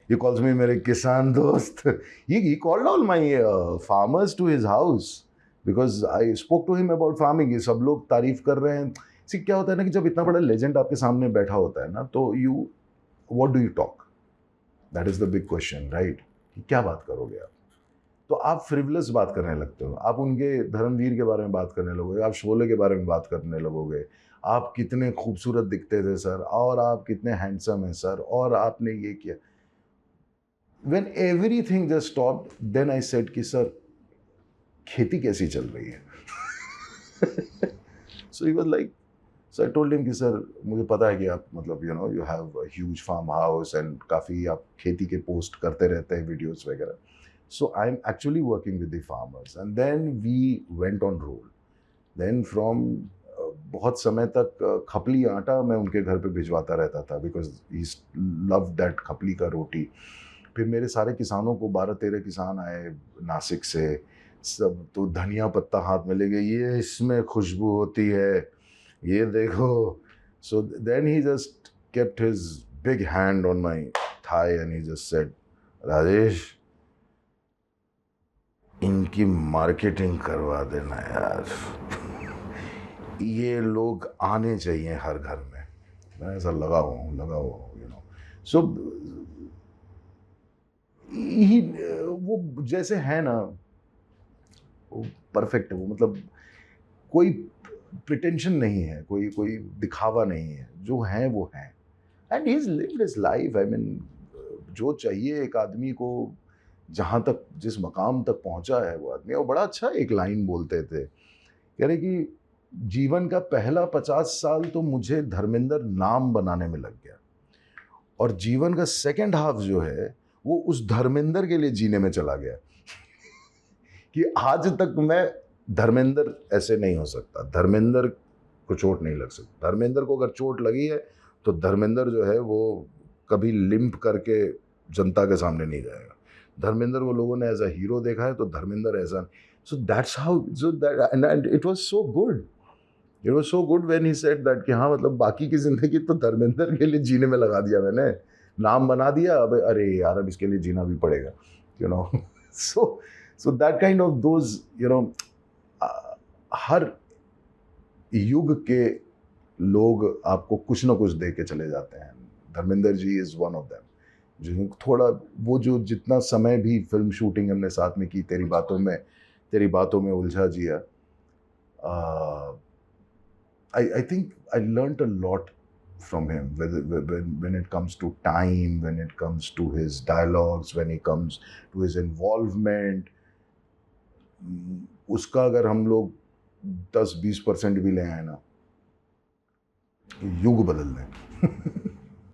He calls me मेरे किसान दोस्त. He called all my farmers to his house because I spoke to him about farming. ये सब लोग तारीफ कर रहे हैं. See, क्या होता है ना कि जब इतना बड़ा लेजेंड आपके सामने बैठा होता है ना, तो what do you talk? That is the big question, right? कि क्या बात करोगे आप? तो आप फ्रिवलस बात करने लगते हो. आप उनके धर्मवीर के बारे में बात करने लगोगे, आप शोले के बारे में बात करने लगोगे, आप कितने खूबसूरत दिखते थे सर, और आप कितने हैंडसम हैं सर, और आपने ये किया. When everything just stopped, then I said कि सर खेती कैसी चल रही है. So he was like, so I told him कि सर मुझे पता है कि आप मतलब you have a huge farmhouse and काफ़ी आप खेती के पोस्ट करते रहते हैं वीडियोस वगैरह. So I'm actually working with the farmers, and then we went on roll. Then from बहुत समय तक खपली आटा मैं उनके घर पे भिजवाता रहता था बिकॉज ही लव दैट खपली का रोटी. फिर मेरे सारे किसानों को 12-13 किसान आए नासिक से, सब तो धनिया पत्ता हाथ में ले गए, ये इसमें खुशबू होती है, ये देखो. So then he just kept his big hand on my thigh and he just said, Rajesh इनकी मार्केटिंग करवा देना यार. ये लोग आने चाहिए हर घर में. मैं ऐसा लगा हुआ हूँ. सो वो जैसे है ना, वो परफेक्ट है. वो मतलब कोई प्रिटेंशन नहीं है, कोई कोई दिखावा नहीं है. जो है वो है. And he is lived his life. I mean जो चाहिए एक आदमी को, जहाँ तक जिस मकाम तक पहुँचा है वो आदमी. और बड़ा अच्छा एक लाइन बोलते थे, कह रहे कि जीवन का पहला 50 साल तो मुझे धर्मेंद्र नाम बनाने में लग गया, और जीवन का सेकंड हाफ जो है वो उस धर्मेंद्र के लिए जीने में चला गया. कि आज तक मैं धर्मेंद्र ऐसे नहीं हो सकता. धर्मेंद्र को चोट नहीं लग सकती. धर्मेंद्र को अगर चोट लगी है तो धर्मेंद्र जो है वो कभी लिम्प करके जनता के सामने नहीं जाएगा. धर्मेंद्र को लोगों ने एज अ हीरो देखा है, तो धर्मेंद्र ऐसा. So that's how. So that and it was so good. It was so good when he said that कि हाँ मतलब बाकी की जिंदगी तो धर्मेंद्र के लिए जीने में लगा दिया मैंने. नाम बना दिया, अब अरे यार अब इसके लिए जीना भी पड़ेगा. So that kind of those हर युग के लोग आपको कुछ ना कुछ दे के चले जाते हैं. Dharmendra ji is one of them. जो थोड़ा वो जो जितना समय भी फिल्म शूटिंग हमने साथ में की, तेरी बातों में उलझा जिया. I think I learned a lot from him when it comes to time, when it comes to his dialogues, when it comes to his involvement. उसका अगर हम लोग 10-20% भी ले आए ना, युग बदल दें.